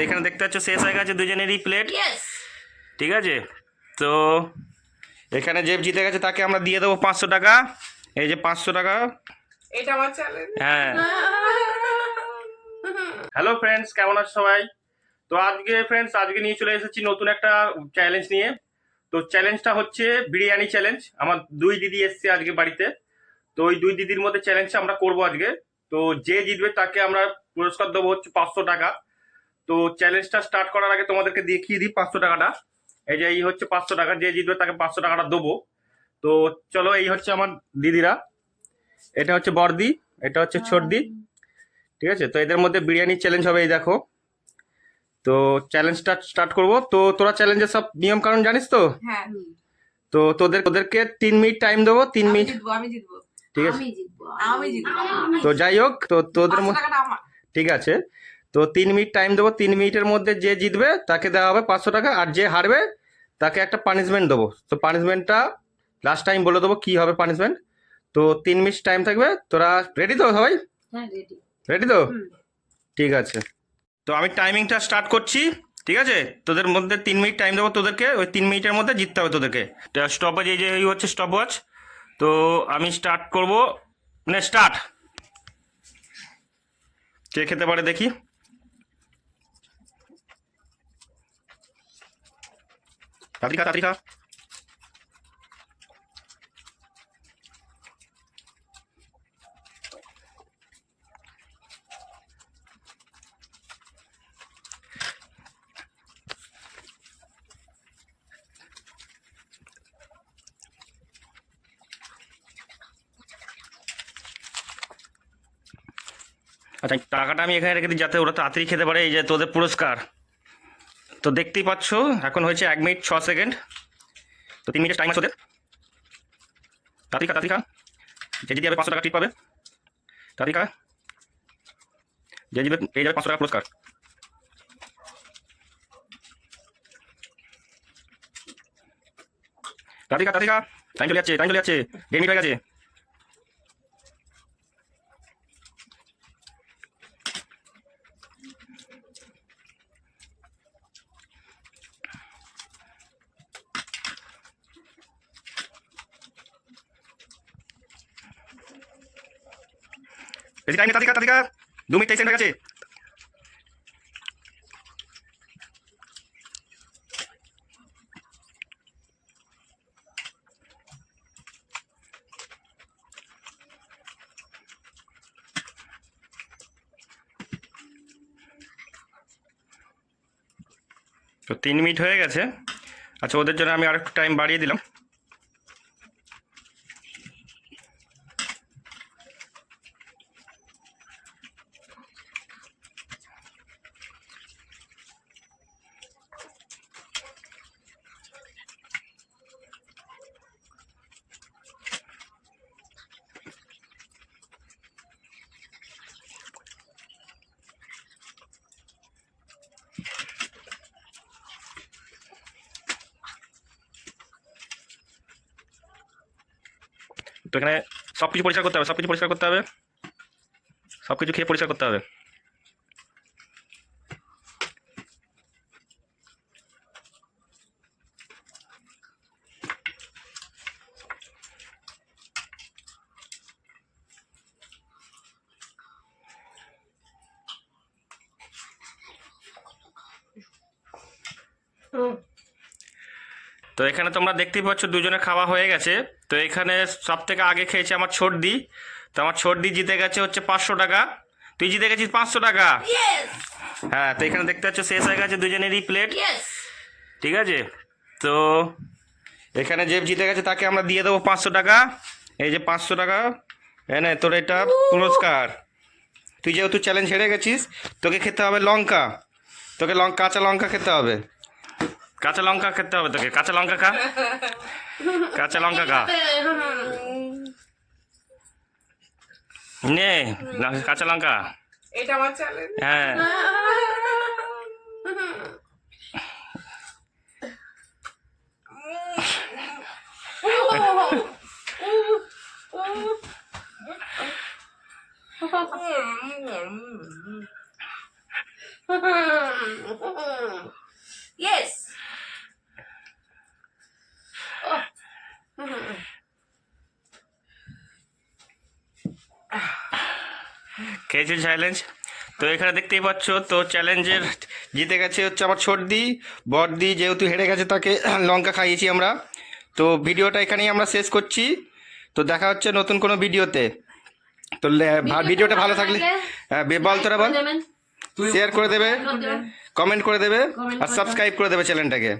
এখানে দেখতে পাচ্ছ শেষ হয়ে গেছে দুজনেরই প্লেট। ঠিক আছে, তো এখানে যে জিতে গেছে তাকে আমরা দিয়ে দেবো 500 টাকা। এই যে 500 টাকা, এটা আমার চ্যালেঞ্জ। হ্যাঁ। হ্যালো ফ্রেন্ডস, কেমন আছো সবাই? তো আজকে নিয়ে চলে এসেছি নতুন একটা চ্যালেঞ্জ নিয়ে। তো চ্যালেঞ্জটা হচ্ছে বিরিয়ানি চ্যালেঞ্জ। আমার 2 দিদি এসছে আজকে বাড়িতে। তো ওই 2 দিদির মধ্যে চ্যালেঞ্জটা আমরা করবো আজকে। তো যে জিতবে তাকে আমরা পুরস্কার দেবো হচ্ছে 500 টাকা। তো চ্যালেঞ্জটা স্টার্ট করার আগে তোমাদেরকে দেখিয়ে দিই 500 টাকাটা। এই হচ্ছে 500 টাকা, যে জিতবে তাকে 500 টাকাটা দেবো। তো চলো, এই হচ্ছে আমার দিদিরা, এটা হচ্ছে বড়দি, এটা হচ্ছে ছোটদি। ঠিক আছে, তো এদের মধ্যে বিরিয়ানি চ্যালেঞ্জ হবে। এই দেখো, তো চ্যালেঞ্জটা স্টার্ট করবো। তো তোরা চ্যালেঞ্জের সব নিয়ম কানুন জানিস তো? হ্যাঁ, তো তোদেরকে 3 মিনিট টাইম দেবো। 3 মিনিট। আমি জিতবো। ঠিক আছে, আমি জিতবো। তো যাই হোক, তো তোদের 500 টাকাটা আমার। ঠিক আছে, তো 3 মিনিট টাইম দেবো। 3 মিনিটের মধ্যে যে জিতবে তাকে দেওয়া হবে 500 টাকা, আর যে হারবে তাকে একটা পানিশমেন্ট দেবো। তো পানিশমেন্টটা লাস্ট টাইম বলে দেবো কি হবে পানিশমেন্ট। তো 3 মিনিট টাইম থাকবে। তোরা রেডি তো সবাই? হ্যাঁ, রেডি। রেডি তো? ঠিক আছে, তো আমি টাইমিংটা স্টার্ট করছি। ঠিক আছে, তোদের মধ্যে 3 মিনিট টাইম দেবো তোদেরকে। ওই 3 মিনিটের মধ্যে জিততে হবে তোদেরকে। স্টপ ওয়াচ, এই হচ্ছে স্টপ ওয়াচ। তো আমি স্টার্ট করবো, মানে স্টার্ট। কে খেতে পারে দেখি। তাড়াতাড়ি খা, তাড়াতাড়ি খা। আচ্ছা, টাকাটা আমি এখানে রেখে দিই যাতে ওরা তাড়াতাড়ি খেতে পারে। এই যে তোদের পুরস্কার। তো দেখতেই পাচ্ছ এখন হয়েছে 1 মিনিট 6 সেকেন্ড। তো 3 মিনিটের টাইম আছে ওদের। তাড়াতাড়ি খা, তাড়াতাড়ি খা। যে জিতে যাবে 500 টাকা টিপ পাবে। তাড়াতাড়ি খা, যে জিতবে পেয়ে যাবে 500 টাকা পুরস্কার। তাড়াতাড়ি খা, তাড়াতাড়ি খা। টাইম চলে যাচ্ছে, টাইম চলে যাচ্ছে। 1 মিনিট হয়ে গেছে। বেশি টাইম নেই, তাড়াতাড়ি খা, তাড়াতাড়ি খা। 2 মিনিট 23 সেকেন্ড হয়ে গেছে। তো 3 মিনিট হয়ে গেছে। আচ্ছা, ওদের জন্য আমি আরেকটু টাইম বাড়িয়ে দিলাম। তো এখানে সব কিছু পরিষ্কার করতে হবে, সব কিছু পরিষ্কার করতে হবে, সব কিছু খেয়ে পরিষ্কার করতে হবে। তো এখানে তোমরা দেখতেই পাচ্ছ দুজনে খাওয়া হয়ে গেছে। তো এখানে সব থেকে আগে খেয়েছে আমার ছোটদি। তো আমার ছোটদি জিতে গেছে হচ্ছে 500 টাকা। তুই জিতে গেছিস 500 টাকা। হ্যাঁ, তো এখানে দেখতে পাচ্ছ শেষ হয়ে গেছে দুজনেরই প্লেট। ঠিক আছে, তো এখানে যে জিতে গেছে তাকে আমরা দিয়ে দেবো 500 টাকা। এই যে 500 টাকা, এনে তোর এটা পুরস্কার। তুই যেহেতু চ্যালেঞ্জ হেরে গেছিস, তোকে খেতে হবে লঙ্কা। তোকে কাঁচা লঙ্কা খেতে হবে। কাঁচা লঙ্কা খেতে হবে তোকে। কাঁচা লঙ্কা খা, কাঁচা লঙ্কা খা। নে কাঁচা লঙ্কা। এটা আমার চ্যালেঞ্জ। হ্যাঁ, খেয়েছে চ্যালেঞ্জ। তো এখানে দেখতেই পাচ্ছ, তো চ্যালেঞ্জের জিতে গেছে হচ্ছে আমার ছোটদি। বড়দি যেহেতু হেরে গেছে তাকে লঙ্কা খাইয়েছি আমরা। তো ভিডিওটা এখানেই আমরা শেষ করছি। তো দেখা হচ্ছে নতুন কোনো ভিডিওতে। তো ভিডিওটা ভালো থাকলে বল তোরা বল, শেয়ার করে দেবে, কমেন্ট করে দেবে আর সাবস্ক্রাইব করে দেবে চ্যানেলটাকে।